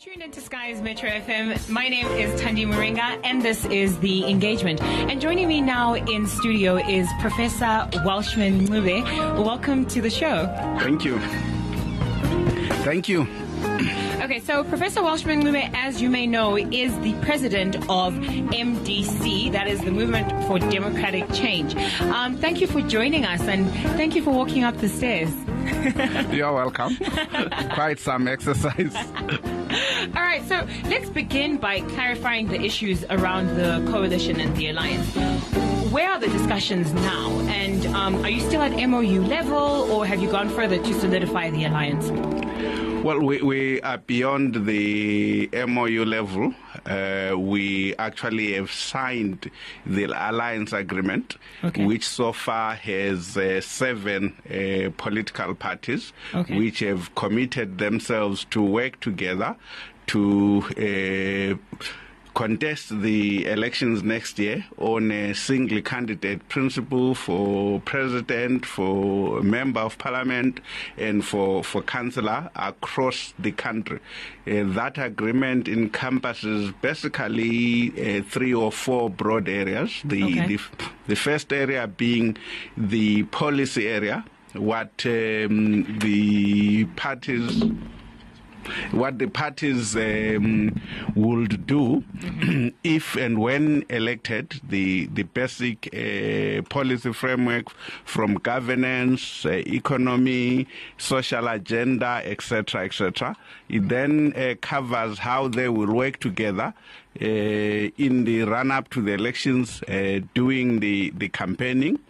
Tune into Skies Metro FM. My name is Tandi Moringa, and this is The Engagement. And joining me now in studio is Professor Welshman Ncube. Welcome to the show. Thank you. Thank you. Okay, so Professor Welshman Ncube, as you may know, is the president of MDC, that is the Movement for Democratic Change. Thank you for joining us, and thank you for walking up the stairs. You're welcome. Quite some exercise. All right, so let's begin by clarifying the issues around the coalition and the alliance. Where are the discussions now? And are you still at MOU level, or have you gone further to solidify the alliance? Well, we are beyond the MOU level. We actually have signed the alliance agreement, which so far has 7 political parties, which have committed themselves to work together to contest the elections next year on a single candidate principle for president, for member of parliament, and for councillor across the country. That agreement encompasses basically 3 or 4 broad areas. The first area being the policy area, what the parties would do if and when elected, the basic policy framework from governance, economy, social agenda, etc., etc. It then covers how they will work together in the run-up to the elections, doing the campaigning.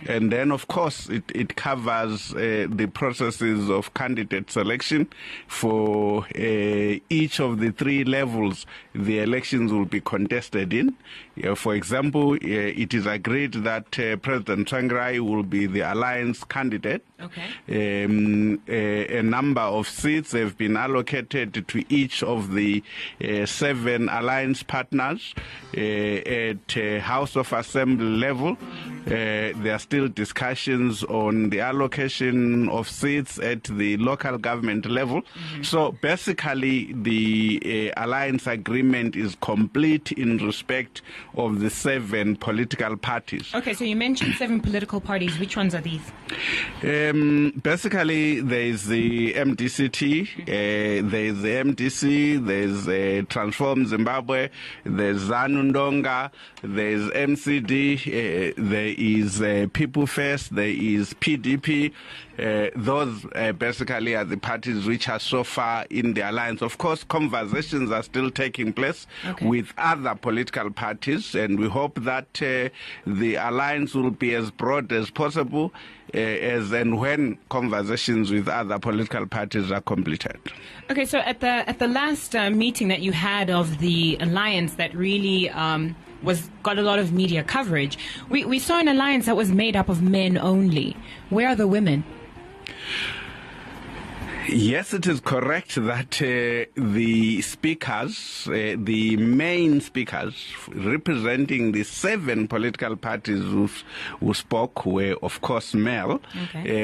And then, of course, it covers the processes of candidate selection for each of the 3 levels the elections will be contested in. For example, it is agreed that President Tsvangirai will be the alliance candidate. A number of seats have been allocated to each of the 7 alliance partners at House of Assembly level. There are still discussions on the allocation of seats at the local government level. So basically, the alliance agreement is complete in respect of the 7 political parties. Okay, so you mentioned 7 political parties. Which ones are these? Basically, there is the MDCT, there is the MDC, there is Transform Zimbabwe, there is ZANU Ndonga, there is MCD, there is People First, there is PDP. Those basically are the parties which are so far in the alliance. Of course, conversations are still taking place with other political parties, and we hope that the alliance will be as broad as possible as and when conversations with other political parties are completed. Okay, so at the last meeting that you had of the alliance that really got a lot of media coverage, we saw an alliance that was made up of men only. Where are the women? Yes, it is correct that the speakers, the main speakers representing the 7 political parties who spoke were, of course, male,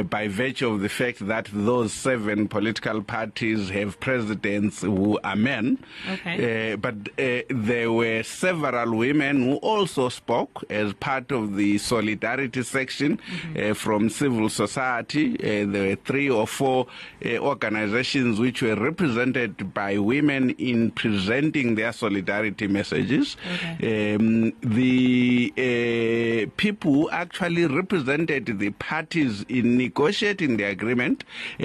by virtue of the fact that those 7 political parties have presidents who are men. But there were several women who also spoke as part of the solidarity section from civil society. There were 3 or 4 organizations which were represented by women in presenting their solidarity messages. The people who actually represented the parties in negotiating the agreement,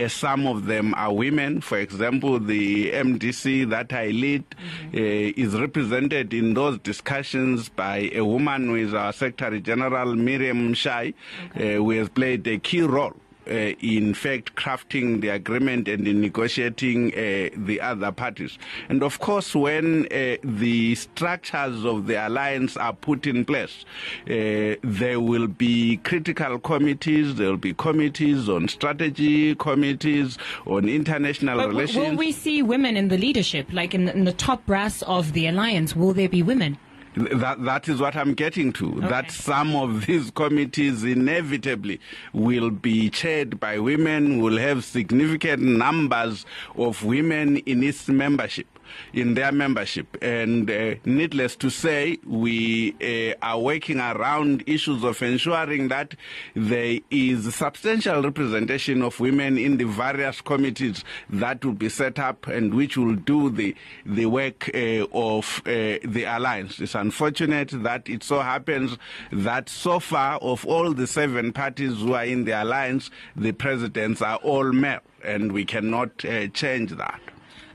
some of them are women. For example, the MDC that I lead is represented in those discussions by a woman who is our Secretary General, Miriam Shai, who has played a key role in fact crafting the agreement and in negotiating the other parties. And of course, when the structures of the alliance are put in place, there will be critical committees, there will be committees on strategy, committees on international relations. Will we see women in the leadership, like in the top brass of the alliance? Will there be women? That is what I'm getting to, that some of these committees inevitably will be chaired by women, will have significant numbers of women in its membership. in their membership. And needless to say, we are working around issues of ensuring that there is substantial representation of women in the various committees that will be set up and which will do the work of the alliance. It's unfortunate that it so happens that so far of all the 7 parties who are in the alliance, the presidents are all male, and we cannot change that.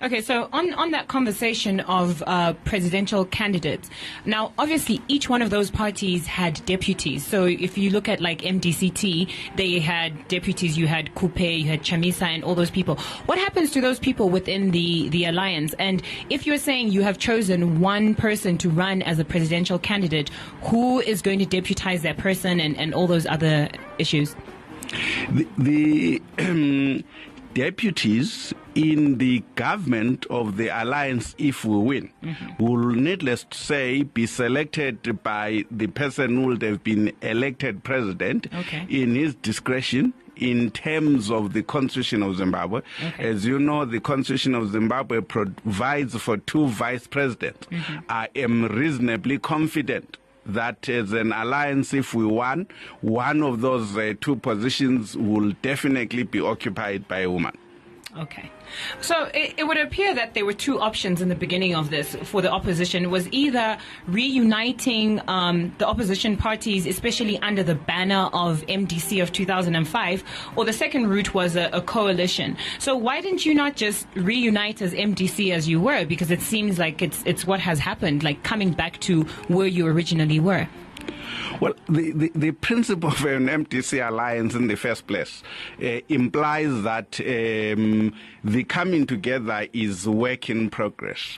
Okay, so on that conversation of presidential candidates, now obviously each one of those parties had deputies. So if you look at like MDCT, they had deputies, you had Coupe, you had Chamisa and all those people. What happens to those people within the alliance? And if you're saying you have chosen one person to run as a presidential candidate, who is going to deputize that person and all those other issues? The deputies in the government of the alliance, if we win, will, needless to say, be selected by the person who would have been elected president in his discretion in terms of the Constitution of Zimbabwe. As you know, the Constitution of Zimbabwe provides for 2 vice presidents. I am reasonably confident that as an alliance, if we won, one of those 2 positions will definitely be occupied by a woman. Okay. So it would appear that there were 2 options in the beginning of this for the opposition. It was either reuniting the opposition parties, especially under the banner of MDC of 2005, or the second route was a coalition. So why didn't you not just reunite as MDC as you were? Because it seems like it's what has happened, like coming back to where you originally were. Well, the principle of an MDC alliance in the first place implies that the coming together is work in progress.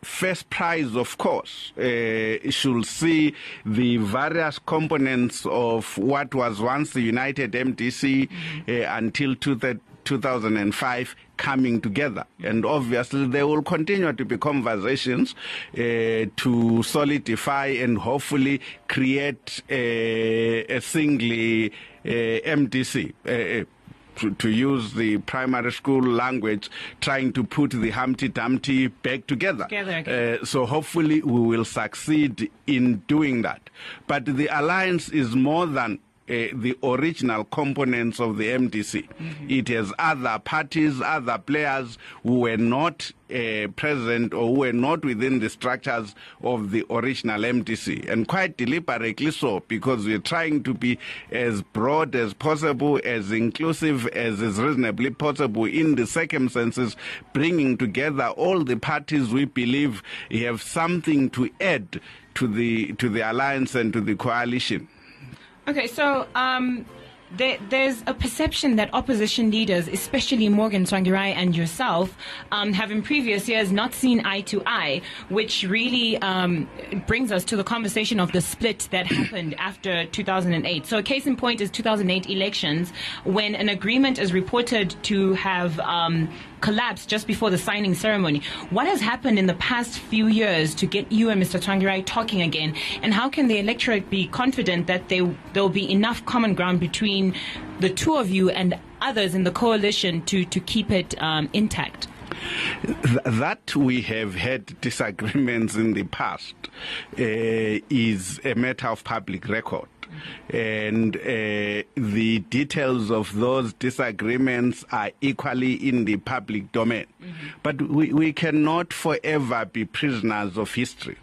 First prize, of course, should see the various components of what was once the United MDC until 2005 coming together. And obviously there will continue to be conversations to solidify and hopefully create a single MDC. To use the primary school language, trying to put the Humpty Dumpty back together. So hopefully we will succeed in doing that. But the alliance is more than the original components of the MDC. It has other parties, other players who were not present or who were not within the structures of the original MDC, and quite deliberately so, because we're trying to be as broad as possible, as inclusive as is reasonably possible in the circumstances, bringing together all the parties we believe have something to add to the alliance and to the coalition. Okay, so there's a perception that opposition leaders, especially Morgan Tsvangirai and yourself, have in previous years not seen eye to eye, which really brings us to the conversation of the split that happened after 2008. So a case in point is 2008 elections, when an agreement is reported to have collapsed just before the signing ceremony. What has happened in the past few years to get you and Mr. Tsvangirai talking again? And how can the electorate be confident that there will be enough common ground between the 2 of you and others in the coalition to keep it intact? That we have had disagreements in the past is a matter of public record. And the details of those disagreements are equally in the public domain. But we cannot forever be prisoners of history.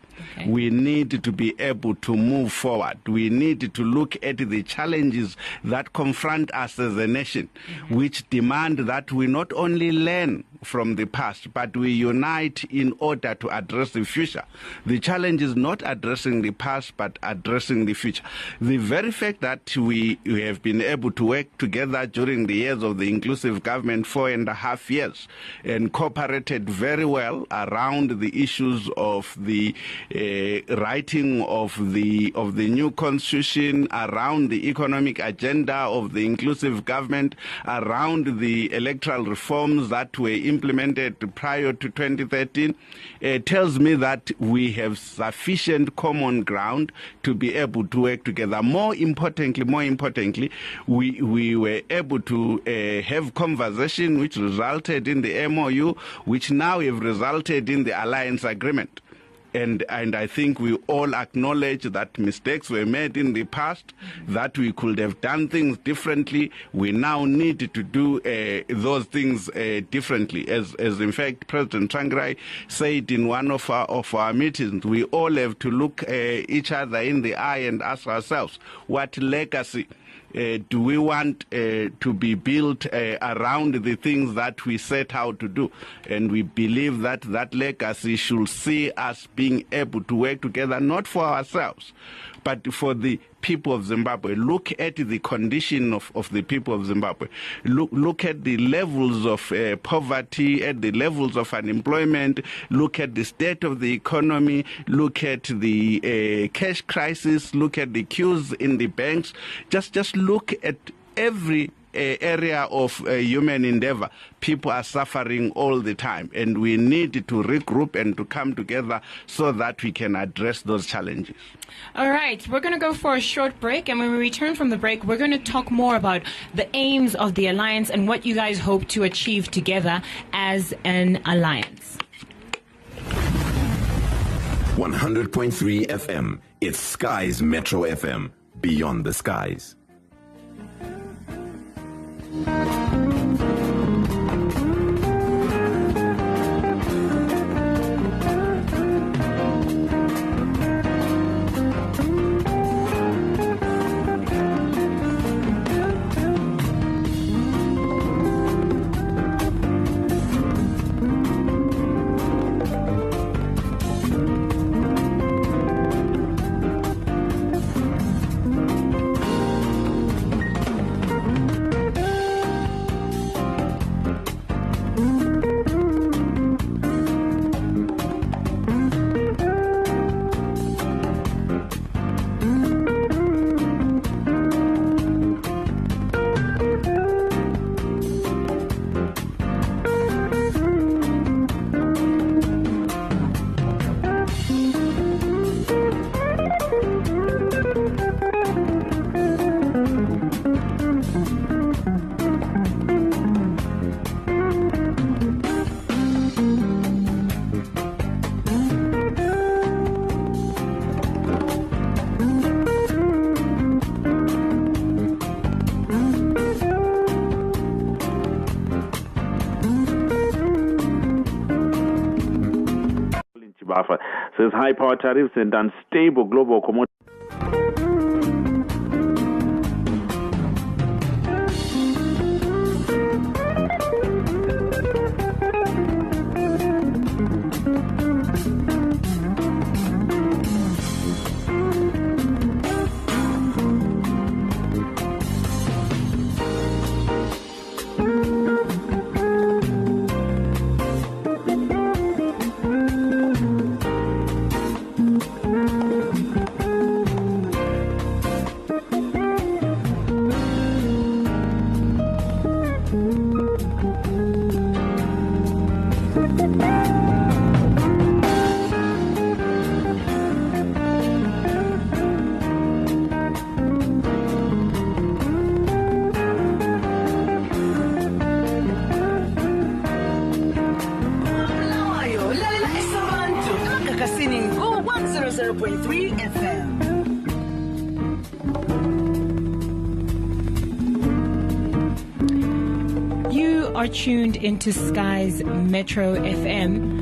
We need to be able to move forward. We need to look at the challenges that confront us as a nation, which demand that we not only learn from the past, but we unite in order to address the future. The challenge is not addressing the past, but addressing the future. The very fact that we have been able to work together during the years of the inclusive government, 4.5 years, and cooperated very well around the issues of the writing of the new constitution, around the economic agenda of the inclusive government, around the electoral reforms that were implemented prior to 2013 tells me that we have sufficient common ground to be able to work together. More importantly, we were able to have conversation which resulted in the MOU, which now have resulted in the alliance agreement. And I think we all acknowledge that mistakes were made in the past, that we could have done things differently. We now need to do those things differently. As in fact, President Tsvangirai said in one of our meetings, we all have to look each other in the eye and ask ourselves, what legacy do we want to be built around the things that we set out to do? And we believe that that legacy should see us being able to work together, not for ourselves, but for the people of Zimbabwe. Look at the condition of the people of Zimbabwe. Look at the levels of poverty, at the levels of unemployment. Look at the state of the economy. Look at the cash crisis. Look at the queues in the banks. Just look at every area of human endeavor. People are suffering all the time, and we need to regroup and to come together so that we can address those challenges. All right, we're going to go for a short break, and when we return from the break, we're going to talk more about the aims of the alliance and what you guys hope to achieve together as an alliance. 100.3 FM. It's Skies Metro FM. Beyond the skies. Says high power tariffs and unstable global commodity. Are tuned into Skies Metro FM.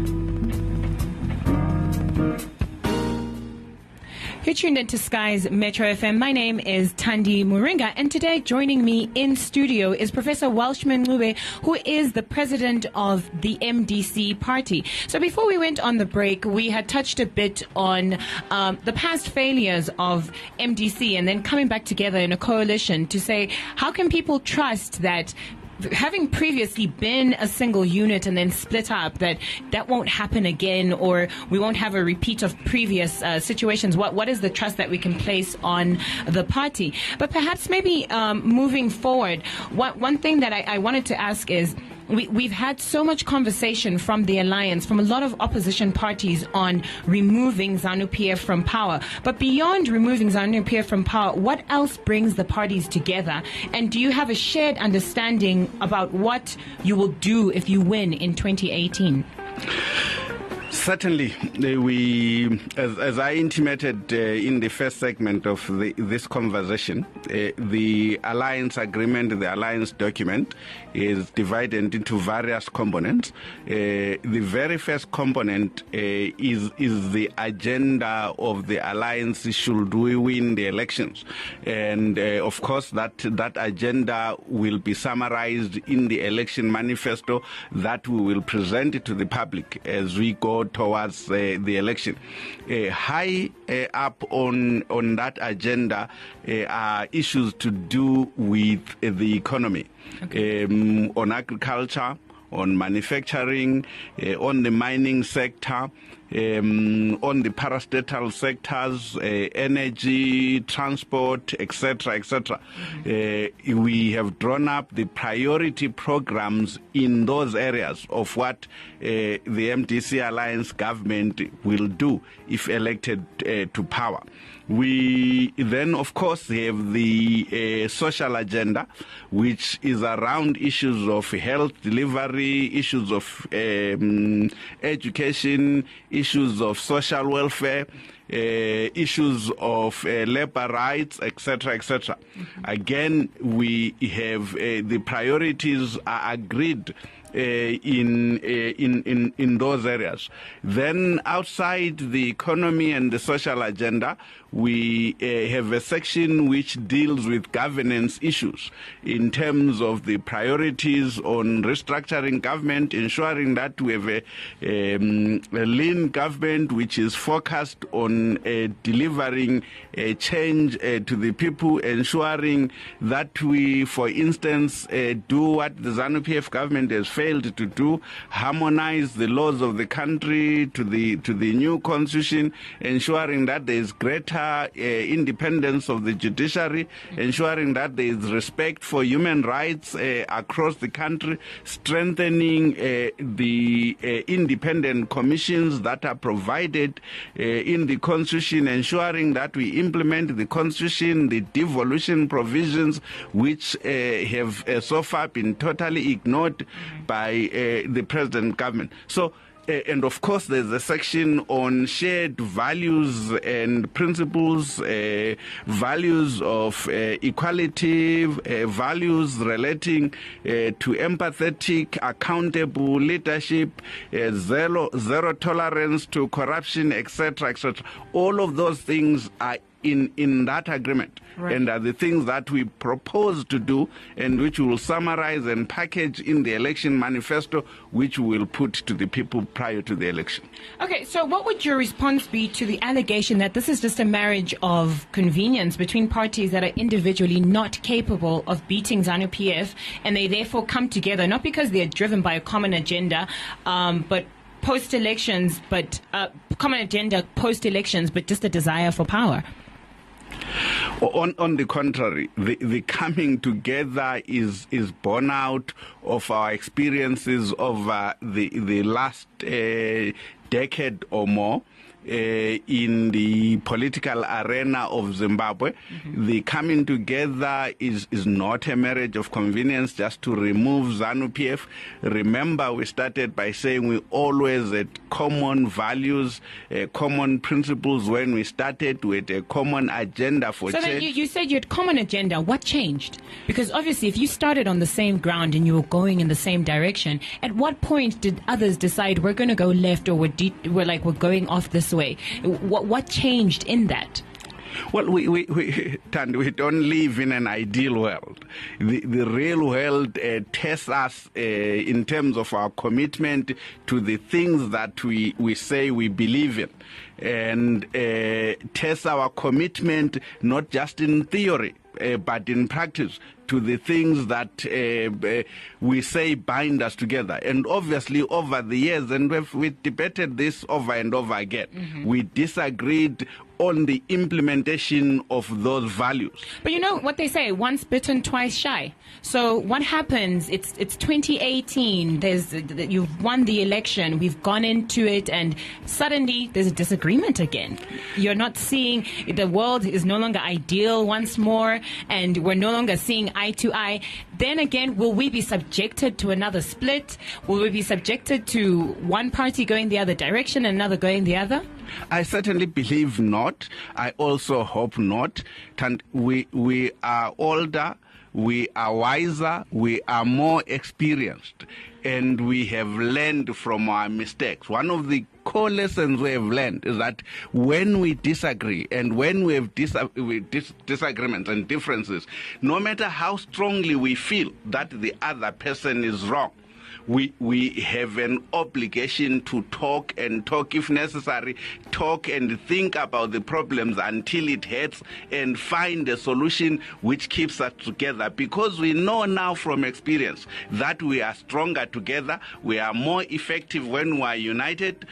You're tuned into Skies Metro FM. My name is Thandi Muringa, and today joining me in studio is Professor Welshman Ncube, who is the president of the MDC party. So before we went on the break, we had touched a bit on the past failures of MDC and then coming back together in a coalition to say, how can people trust that having previously been a single unit and then split up, that won't happen again, or we won't have a repeat of previous situations? What is the trust that we can place on the party? But perhaps maybe moving forward, one thing that I wanted to ask is, we've had so much conversation from the alliance, from a lot of opposition parties on removing ZANU-PF from power. But beyond removing ZANU-PF from power, what else brings the parties together? And do you have a shared understanding about what you will do if you win in 2018? Certainly, as I intimated in the first segment of this conversation, the alliance agreement, the alliance document, is divided into various components. The very first component is the agenda of the alliance should we win the elections. And of course, that agenda will be summarized in the election manifesto that we will present to the public as we go towards the election. High up on that agenda are issues to do with the economy, on agriculture, on manufacturing, on the mining sector, on the parastatal sectors, energy, transport, etc., etc. We have drawn up the priority programs in those areas of what the MDC Alliance government will do if elected to power. We then, of course, have the social agenda, which is around issues of health delivery, issues of education, issues of social welfare, issues of labor rights, etc., etc. Again, we have the priorities are agreed in those areas. Then outside the economy and the social agenda, we have a section which deals with governance issues in terms of the priorities on restructuring government, ensuring that we have a lean government which is focused on delivering a change to the people, ensuring that we, for instance, do what the ZANU-PF government has failed to do, harmonize the laws of the country to the new constitution, ensuring that there is greater independence of the judiciary, ensuring that there is respect for human rights across the country, strengthening the independent commissions that are provided in the constitution, ensuring that we implement the constitution, the devolution provisions, which have so far been totally ignored by the present government. So, and of course, there's a section on shared values and principles, values of equality, values relating to empathetic, accountable leadership, zero tolerance to corruption, etc., etc. All of those things are in that agreement, right, and are the things that we propose to do and which we will summarize and package in the election manifesto, which we will put to the people prior to the election. Okay, so what would your response be to the allegation that this is just a marriage of convenience between parties that are individually not capable of beating ZANU-PF, and they therefore come together not because they're driven by a common agenda, but post-elections, but common agenda post-elections, but just a desire for power? On the contrary, the coming together is born out of our experiences over the last decade or more. In the political arena of Zimbabwe, the coming together is not a marriage of convenience just to remove ZANU-PF. Remember, we started by saying we always had common values, common principles when we started. We had a common agenda for change. So then you said you had common agenda. What changed? Because obviously, if you started on the same ground and you were going in the same direction, at what point did others decide we're going to go left, or we're going off this way? What changed in that? Well, we don't live in an ideal world. The real world tests us in terms of our commitment to the things that we say we believe in, and tests our commitment not just in theory, but in practice to the things that we say bind us together. And obviously over the years, and we debated this over and over again, we disagreed on the implementation of those values. But you know what they say, once bitten, twice shy. So what happens, it's 2018, you've won the election, we've gone into it, and suddenly there's a disagreement again. You're not seeing, the world is no longer ideal once more, and we're no longer seeing eye to eye. Then again, will we be subjected to another split? Will we be subjected to one party going the other direction and another going the other? I certainly believe not. I also hope not. We are older, we are wiser, we are more experienced, and we have learned from our mistakes. One of the core lessons we have learned is that when we disagree and when we have disagreements and differences, no matter how strongly we feel that the other person is wrong, we have an obligation to talk, and talk if necessary, talk and think about the problems until it hurts, and find a solution which keeps us together, because we know now from experience that we are stronger together, we are more effective when we are united.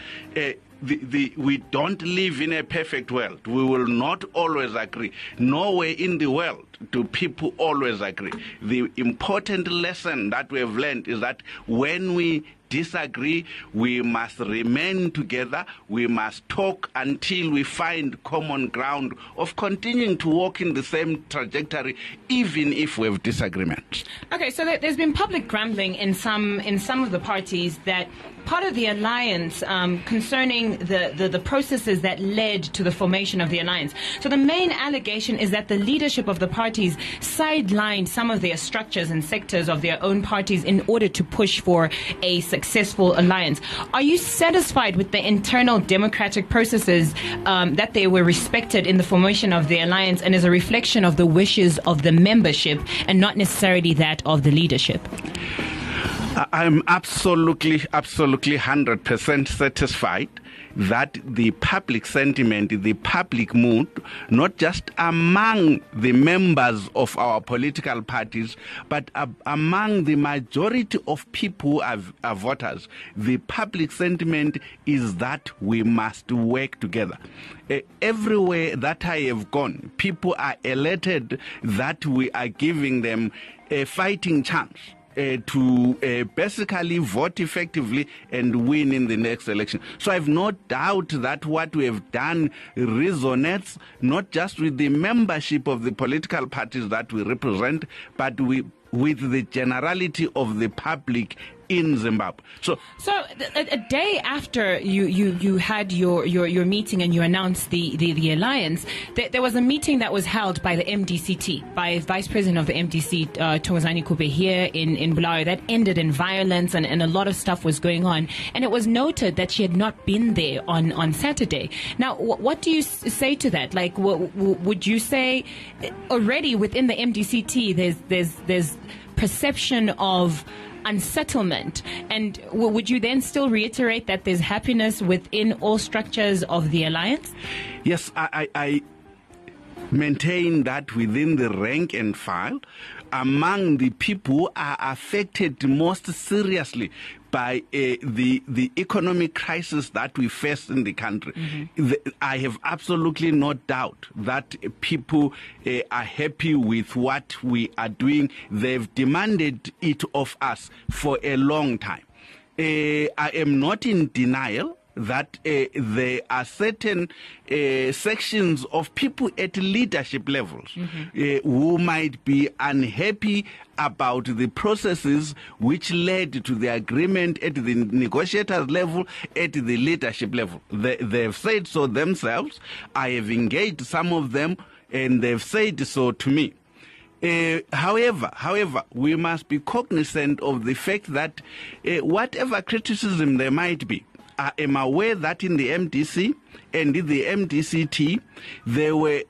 We don't live in a perfect world. We will not always agree. Nowhere in the world do people always agree. The important lesson that we have learned is that when we disagree, we must remain together. We must talk until we find common ground of continuing to walk in the same trajectory, even if we have disagreements. Okay, so there's been public grumbling in some of the parties that part of the alliance concerning the processes that led to the formation of the alliance. So the main allegation is that the leadership of the parties sidelined some of their structures and sectors of their own parties in order to push for a successful alliance. Are you satisfied with the internal democratic processes that they were respected in the formation of the alliance, and as a reflection of the wishes of the membership and not necessarily that of the leadership? I'm absolutely 100% satisfied that the public sentiment, the public mood, not just among the members of our political parties, but among the majority of people who are voters, the public sentiment is that we must work together. Everywhere that I have gone, people are elated that we are giving them a fighting chance to basically vote effectively and win in the next election. So I have no doubt that what we have done resonates not just with the membership of the political parties that we represent, but with the generality of the public in Zimbabwe. So a day after you had your meeting and you announced the alliance, there was a meeting that was held by the MDCT, by Vice President of the MDC, Thokozani Kube, here in Bulawayo, that ended in violence and a lot of stuff was going on. And it was noted that she had not been there on Saturday. Now, what do you say to that? Like, would you say already within the MDCT there's perception of unsettlement, and would you then still reiterate that there's happiness within all structures of the alliance? Yes, I maintain that within the rank and file, among the people who are affected most seriously by the economic crisis that we face in the country. Mm-hmm. I have absolutely no doubt that people are happy with what we are doing. They've demanded it of us for a long time. I am not in denial that there are certain sections of people at leadership levels who might be unhappy about the processes which led to the agreement at the negotiators level, at the leadership level. They've said so themselves. I have engaged some of them, and they've said so to me. However, we must be cognizant of the fact that whatever criticism there might be, I am aware that in the MDC and in the MDCT, there were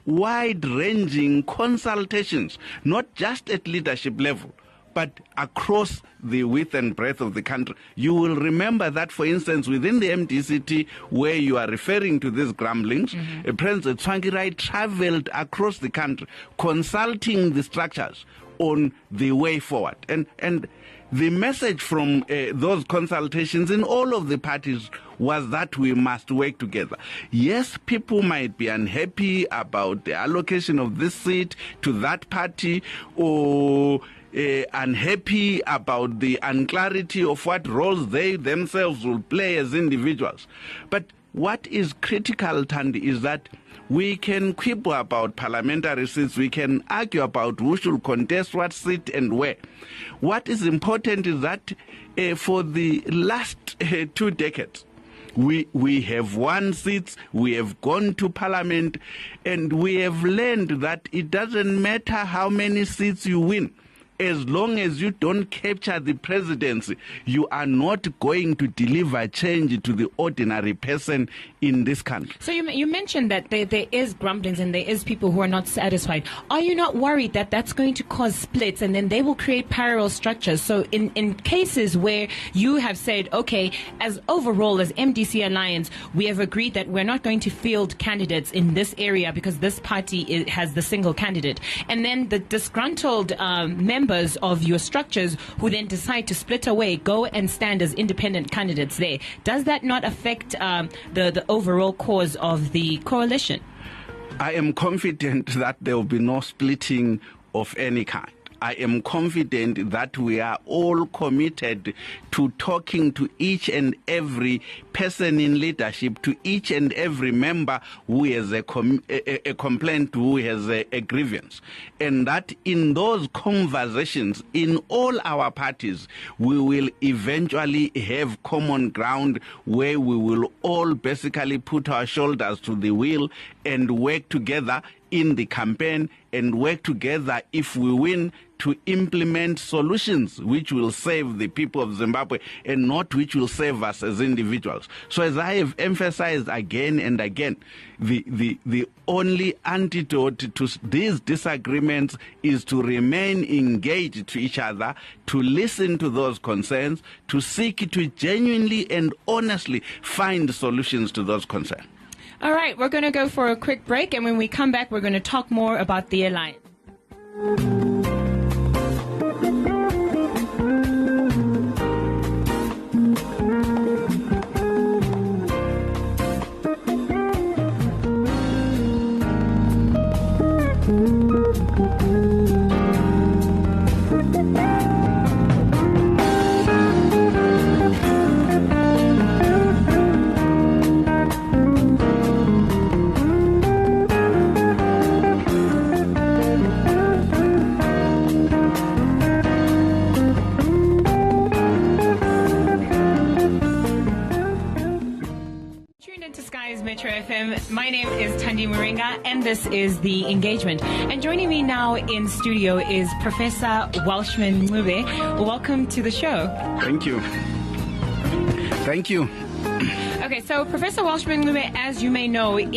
wide-ranging consultations, not just at leadership level, but across the width and breadth of the country. You will remember that, for instance, within the MDCT, where you are referring to these grumblings, President Tsvangirai traveled across the country consulting the structures on the way forward. And the message from those consultations in all of the parties was that we must work together. Yes, people might be unhappy about the allocation of this seat to that party, or unhappy about the unclarity of what roles they themselves will play as individuals. But what is critical, Thandi, is that we can quibble about parliamentary seats, we can argue about who should contest what seat and where. What is important is that for the last 2 decades, we have won seats, we have gone to parliament, and we have learned that it doesn't matter how many seats you win. As long as you don't capture the presidency, you are not going to deliver change to the ordinary person in this country. So you mentioned that there is grumblings and there is people who are not satisfied. Are you not worried that that's going to cause splits and then they will create parallel structures? So in cases where you have said, okay, as overall as MDC Alliance, we have agreed that we're not going to field candidates in this area because this party has the single candidate. And then the disgruntled members of your structures who then decide to split away, go and stand as independent candidates there. Does that not affect the overall cause of the coalition? I am confident that there will be no splitting of any kind. I am confident that we are all committed to talking to each and every person in leadership, to each and every member who has a complaint, who has a grievance. And that in those conversations, in all our parties, we will eventually have common ground where we will all basically put our shoulders to the wheel and work together in the campaign, and work together, if we win, to implement solutions which will save the people of Zimbabwe and not which will save us as individuals. So as I have emphasized again and again, the only antidote to these disagreements is to remain engaged to each other, to listen to those concerns, to seek to genuinely and honestly find solutions to those concerns. All right, we're going to go for a quick break, and when we come back, we're going to talk more about the alliance. Metro FM. My name is Thandi Muringa, and this is The Engagement. And joining me now in studio is Professor Welshman Ncube. Welcome to the show. Thank you. Thank you. Okay, so Professor Welshman Ncube, as you may know, is